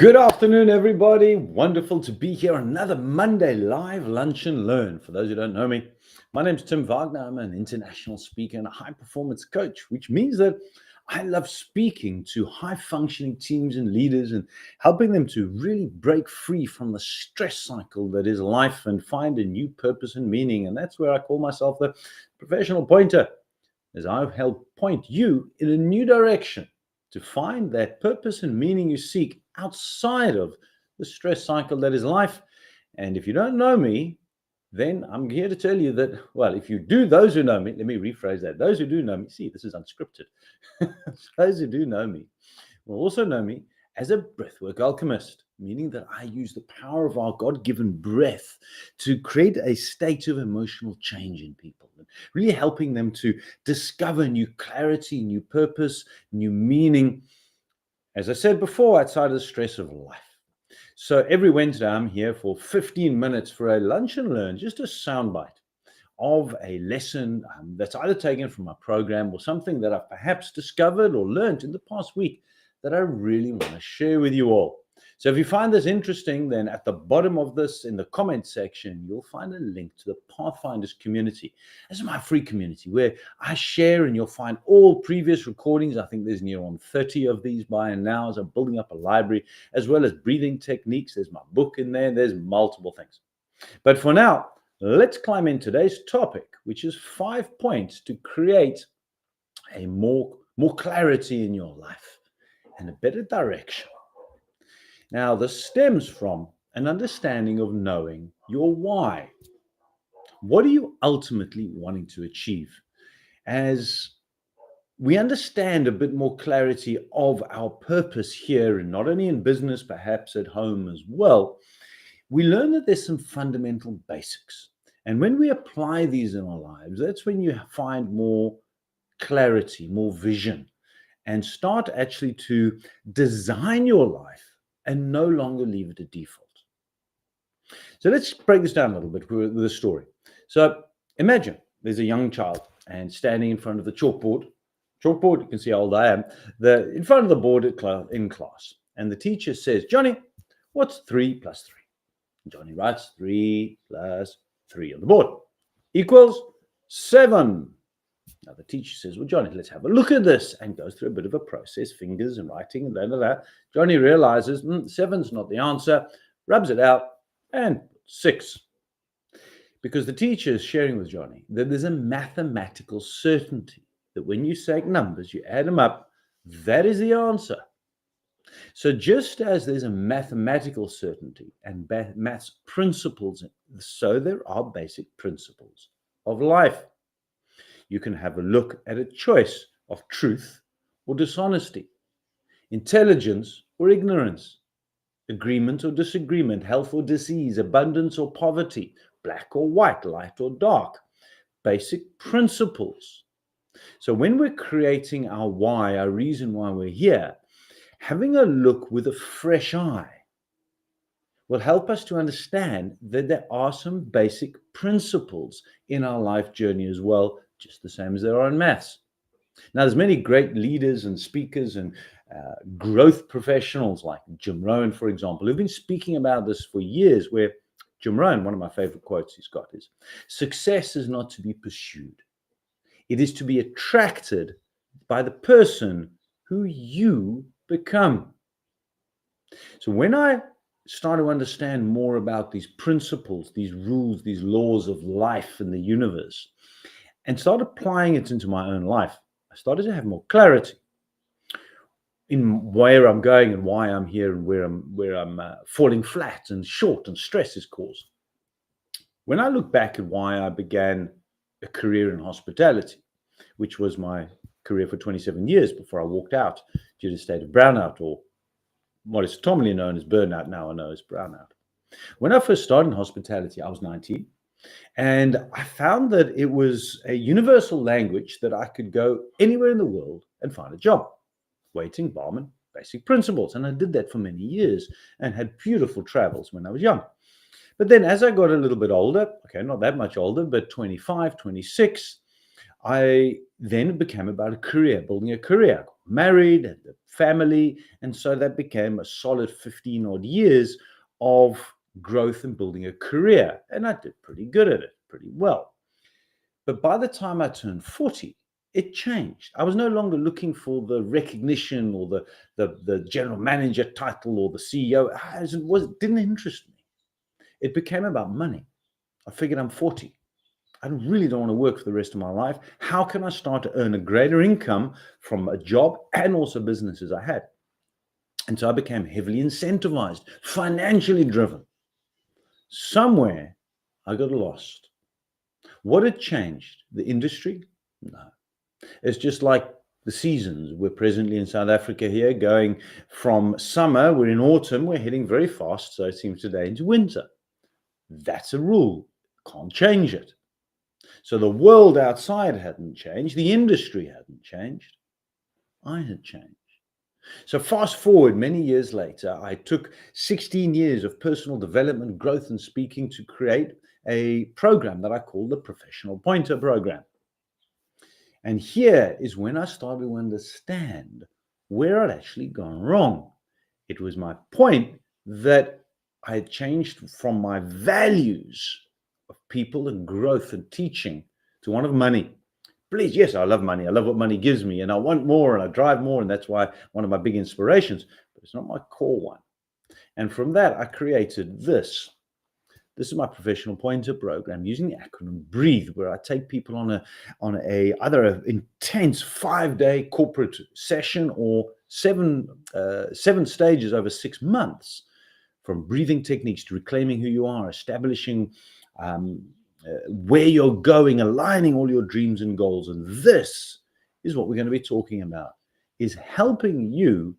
Good afternoon, everybody. Wonderful to be here on another Monday live lunch and learn. For those who don't know me, my name's Tim Wagner. I'm an international speaker and a high performance coach, which means that I love speaking to high functioning teams and leaders and helping them to really break free from the stress cycle that is life and find a new purpose and meaning. And that's where I call myself the professional pointer, as I've helped point you in a new direction to find that purpose and meaning you seek outside of the stress cycle that is life. And if you don't know me, then I'm here to tell you that, well, if you do, those who know me, let me rephrase that. Those who do know me, see, this is unscripted. Those who do know me will also know me as a breathwork alchemist, meaning that I use the power of our God-given breath to create a state of emotional change in people, and really helping them to discover new clarity, new purpose, new meaning, as I said before, outside of the stress of life. So every Wednesday, I'm here for 15 minutes for a lunch and learn, just a soundbite of a lesson that's either taken from my program or something that I've perhaps discovered or learned in the past week that I really want to share with you all. So if you find this interesting, then at the bottom of this in the comment section, you'll find a link to the Pathfinders community. This is my free community where I share, and you'll find all previous recordings. I think there's near on 30 of these by now, as I'm building up a library, as well as breathing techniques. There's my book in there. There's multiple things. But for now, let's climb in today's topic, which is 5 points to create a more clarity in your life and a better direction. Now, this stems from an understanding of knowing your why. What are you ultimately wanting to achieve? As we understand a bit more clarity of our purpose here, and not only in business, perhaps at home as well, we learn that there's some fundamental basics. And when we apply these in our lives, that's when you find more clarity, more vision, and start actually to design your life and no longer leave it at default. So let's break this down a little bit with a story. So imagine there's a young child and standing in front of the chalkboard, you can see how old I am, in front of the board in class. And the teacher says, "Johnny, what's 3 plus 3? Johnny writes 3 plus 3 on the board equals 7. Now the teacher says, "Well, Johnny, let's have a look at this," and goes through a bit of a process, fingers and writing and that. Johnny realizes 7's not the answer, rubs it out, and 6. Because the teacher is sharing with Johnny that there's a mathematical certainty that when you take numbers, you add them up, that is the answer. So just as there's a mathematical certainty and maths principles, so there are basic principles of life. You can have a look at a choice of truth or dishonesty, intelligence or ignorance, agreement or disagreement, health or disease, abundance or poverty, black or white, light or dark, basic principles. So when we're creating our why, our reason why we're here, having a look with a fresh eye will help us to understand that there are some basic principles in our life journey as well, just the same as there are in maths. Now, there's many great leaders and speakers and growth professionals like Jim Rohn, for example, who've been speaking about this for years, where Jim Rohn, one of my favorite quotes he's got is, "Success is not to be pursued. It is to be attracted by the person who you become." So when I start to understand more about these principles, these rules, these laws of life in the universe, and start applying it into my own life, I started to have more clarity in where I'm going and why I'm here and where I'm falling flat and short and stress is caused. When I look back at why I began a career in hospitality, which was my career for 27 years before I walked out due to a state of brownout, or what is commonly known as burnout, now I know as brownout. When I first started in hospitality, I was 19. And I found that it was a universal language that I could go anywhere in the world and find a job. Waiting, barman, basic principles. And I did that for many years and had beautiful travels when I was young. But then as I got a little bit older, okay, not that much older, but 25, 26, I then became about a career, building a career. married, had a family, and so that became a solid 15 odd years of growth and building a career. And I did pretty good at it, pretty well. But by the time I turned 40, it changed. I was no longer looking for the recognition or the general manager title or the CEO. It didn't interest me. It became about money. I figured I'm 40. I really don't want to work for the rest of my life. How can I start to earn a greater income from a job and also businesses I had? And so I became heavily incentivized, financially driven. Somewhere I got lost. What had changed? The industry? No. It's just like the seasons. We're presently in South Africa here, going from summer, we're in autumn, we're heading very fast, so it seems today, into winter. That's a rule. Can't change it. So the world outside hadn't changed, the industry hadn't changed, I had changed. So fast forward many years later, I took 16 years of personal development, growth, and speaking to create a program that I call the Professional Pointer Program. And here is when I started to understand where I'd actually gone wrong. It was my point that I had changed from my values of people and growth and teaching to one of money. Please, yes, I love money. I love what money gives me, and I want more, and I drive more, and that's why one of my big inspirations, but it's not my core one. And from that, I created this. This is my Professional Pointer Program using the acronym BREATHE, where I take people on either an intense 5-day corporate session or seven stages over 6 months, from breathing techniques to reclaiming who you are, establishing where you're going, aligning all your dreams and goals. And this is what we're going to be talking about, is helping you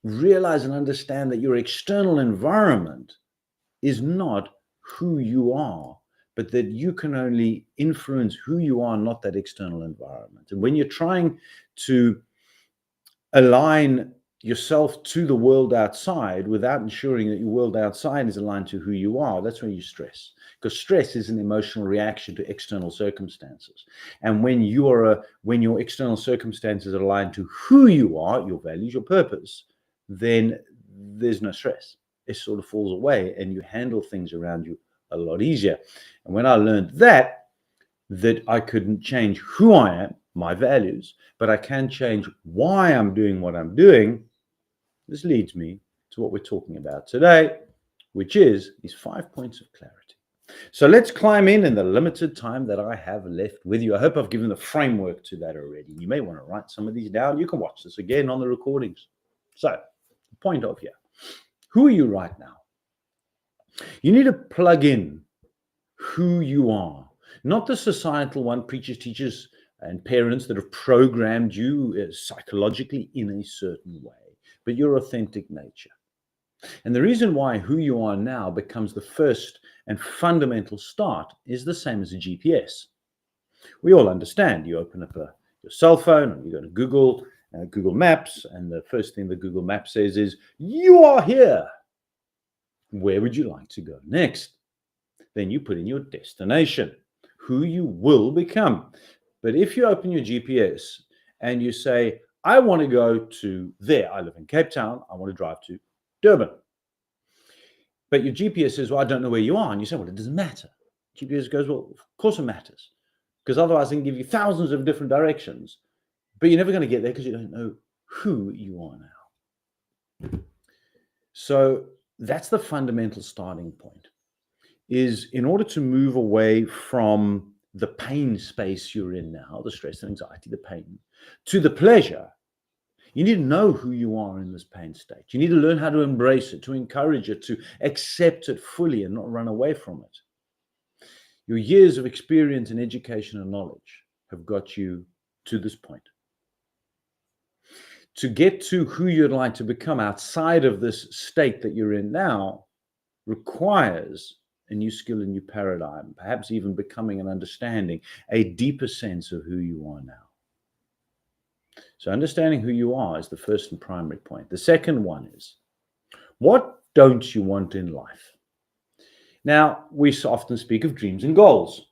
realize and understand that your external environment is not who you are, but that you can only influence who you are, not that external environment. And when you're trying to align yourself to the world outside without ensuring that your world outside is aligned to who you are, that's when you stress. Because stress is an emotional reaction to external circumstances. And when your external circumstances are aligned to who you are, your values, your purpose, then there's no stress. It sort of falls away and you handle things around you a lot easier. And when I learned that I couldn't change who I am, my values, but I can change why I'm doing what I'm doing, this leads me to what we're talking about today, which is these 5 points of clarity. So let's climb in the limited time that I have left with you. I hope I've given the framework to that already. You may want to write some of these down. You can watch this again on the recordings. So, the point of here. Who are you right now? You need to plug in who you are, not the societal one, preachers, teachers, and parents that have programmed you psychologically in a certain way, but your authentic nature. And the reason why who you are now becomes the first and fundamental start is the same as a GPS. We all understand. You open up your cell phone and you go to Google Maps, and the first thing the Google Maps says is, you are here. Where would you like to go next? Then you put in your destination, who you will become. But if you open your GPS and you say, I want to go to there, I live in Cape Town, I want to drive to Durban. But your GPS says, well, I don't know where you are. And you say, well, it doesn't matter. GPS goes, well, of course it matters. Because otherwise I can give you thousands of different directions, but you're never going to get there because you don't know who you are now. So that's the fundamental starting point, is in order to move away from the pain space you're in now, the stress and anxiety, the pain, to the pleasure, you need to know who you are in this pain state. You need to learn how to embrace it, to encourage it, to accept it fully and not run away from it. Your years of experience and education and knowledge have got you to this point. To get to who you'd like to become outside of this state that you're in now requires a new skill, a new paradigm, perhaps even becoming and understanding a deeper sense of who you are now. So understanding who you are is the first and primary point. The second one is, what don't you want in life? Now, we often speak of dreams and goals.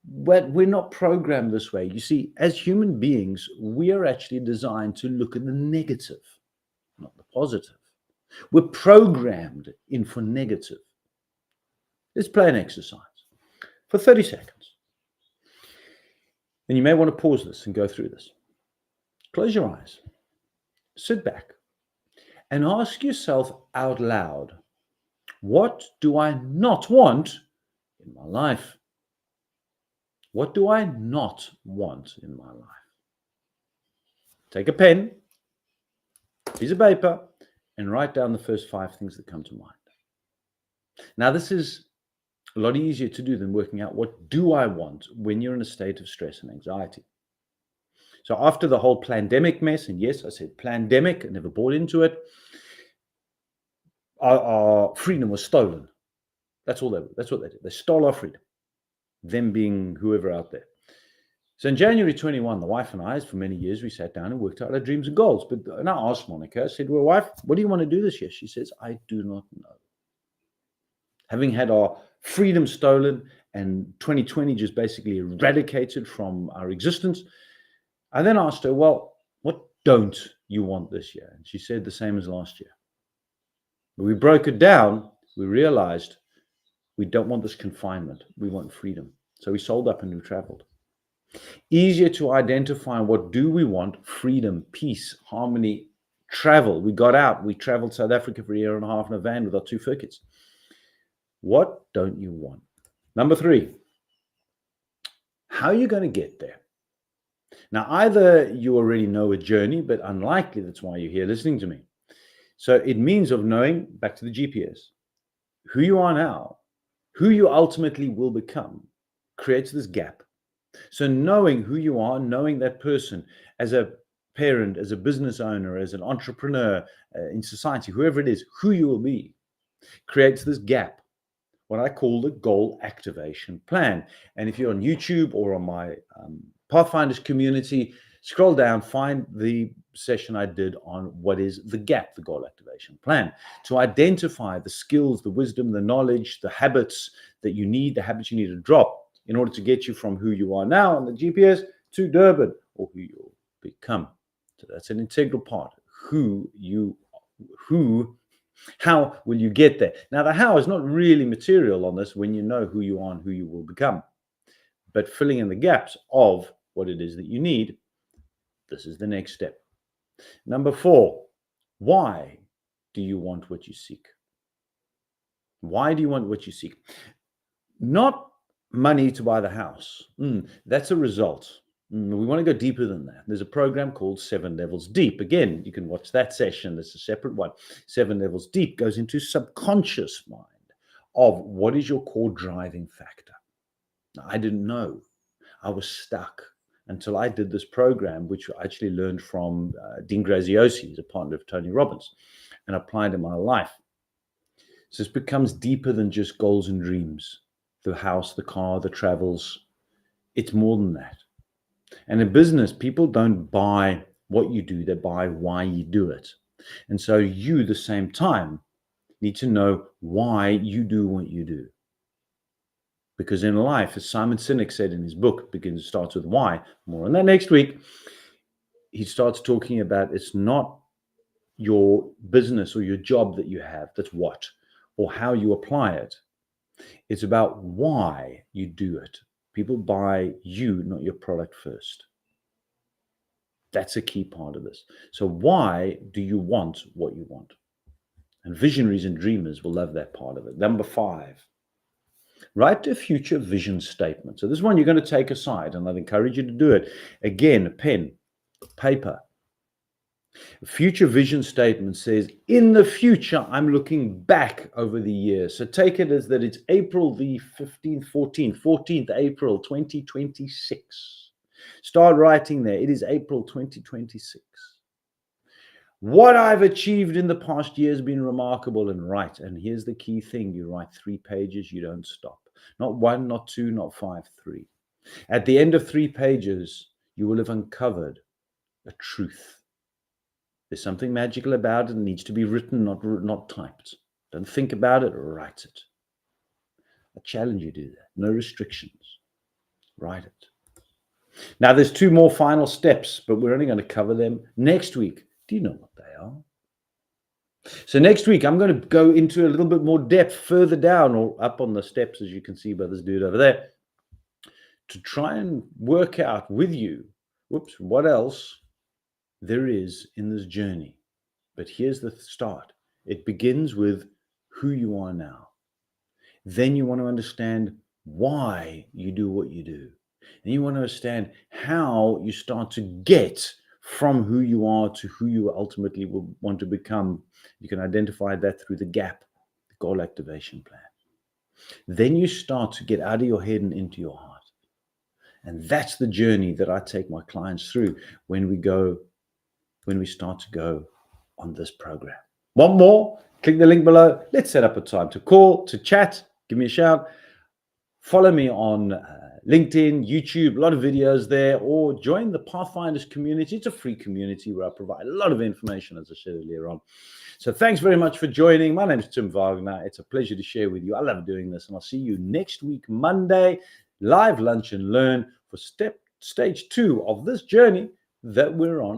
But we're not programmed this way. You see, as human beings, we are actually designed to look at the negative, not the positive. We're programmed in for negative. Let's play an exercise for 30 seconds. And you may want to pause this and go through this. Close your eyes, sit back, and ask yourself out loud, what do I not want in my life? What do I not want in my life? Take a pen, piece of paper, and write down the first 5 things that come to mind. Now, this is a lot easier to do than working out what do I want when you're in a state of stress and anxiety. So after the whole pandemic mess, and yes, I said pandemic, I never bought into it, our freedom was stolen. That's what they did. They stole our freedom, them being whoever out there. So in January 21, the wife and I, for many years, we sat down and worked out our dreams and goals. And I asked Monica, I said, well, wife, what do you want to do this year? She says, I do not know. Having had our freedom stolen and 2020 just basically eradicated from our existence, I then asked her, well, what don't you want this year? And she said the same as last year. When we broke it down, we realized we don't want this confinement. We want freedom. So we sold up and we traveled. Easier to identify what do we want: freedom, peace, harmony, travel. We got out. We traveled South Africa for a year and a half in a van with our 2 fur kids. What don't you want? Number 3, how are you going to get there? Now, either you already know a journey, but unlikely that's why you're here listening to me. So it means of knowing, back to the GPS, who you are now, who you ultimately will become, creates this gap. So knowing who you are, knowing that person as a parent, as a business owner, as an entrepreneur in society, whoever it is, who you will be, creates this gap, what I call the goal activation plan. And if you're on YouTube or on my Pathfinders community, scroll down, find the session I did on what is the gap, the goal activation plan, to identify the skills, the wisdom, the knowledge, the habits that you need, the habits you need to drop in order to get you from who you are now on the GPS to Durban, or who you'll become. So that's an integral part. How will you get there? Now, the how is not really material on this when you know who you are and who you will become. But filling in the gaps of what it is that you need, this is the next step. Number 4, why do you want what you seek? Why do you want what you seek? Not money to buy the house. That's a result. We want to go deeper than that. There's a program called 7 Levels Deep. Again, you can watch that session. That's a separate one. 7 Levels Deep goes into subconscious mind of what is your core driving factor. Now, I didn't know. I was stuck until I did this program, which I actually learned from Dean Graziosi, he's a partner of Tony Robbins, and applied in my life. So this becomes deeper than just goals and dreams. The house, the car, the travels. It's more than that. And in business, people don't buy what you do, they buy why you do it. And so you, the same time, need to know why you do what you do. Because in life, as Simon Sinek said in his book, starts with why, more on that next week, he starts talking about it's not your business or your job that you have, that's what, or how you apply it. It's about why you do it. People buy you, not your product first. That's a key part of this. So why do you want what you want? And visionaries and dreamers will love that part of it. Number 5, write a future vision statement. So this one you're going to take aside, and I'd encourage you to do it. Again, a pen, paper. A future vision statement says, in the future, I'm looking back over the years. So take it as that it's April the 14th April 2026. Start writing there. It is April 2026. What I've achieved in the past year has been remarkable, and write. And here's the key thing. You write 3 pages, you don't stop. Not 1, not 2, not 5, 3. At the end of 3 pages, you will have uncovered a truth. There's something magical about it. It needs to be written, not typed. Don't think about it, write it. I challenge you to do that. No restrictions. Write it. Now, there's 2 more final steps, but we're only going to cover them next week. Do you know what they are? So next week, I'm going to go into a little bit more depth further down or up on the steps, as you can see by this dude over there, to try and work out with you, what else there is in this journey. But here's the start. It begins with who you are now. Then you want to understand why you do what you do. And you want to understand how you start to get from who you are to who you ultimately will want to become. You can identify that through the GAP, the Goal Activation Plan. Then you start to get out of your head and into your heart. And that's the journey that I take my clients through when we start to go on this program. Want more? Click the link below. Let's set up a time to call, to chat. Give me a shout. Follow me on LinkedIn, YouTube, a lot of videos there, or join the Pathfinders community. It's a free community where I provide a lot of information, as I said earlier on. So thanks very much for joining. My name is Tim Wagner. It's a pleasure to share with you. I love doing this, and I'll see you next week, Monday, live lunch and learn for stage 2 of this journey that we're on.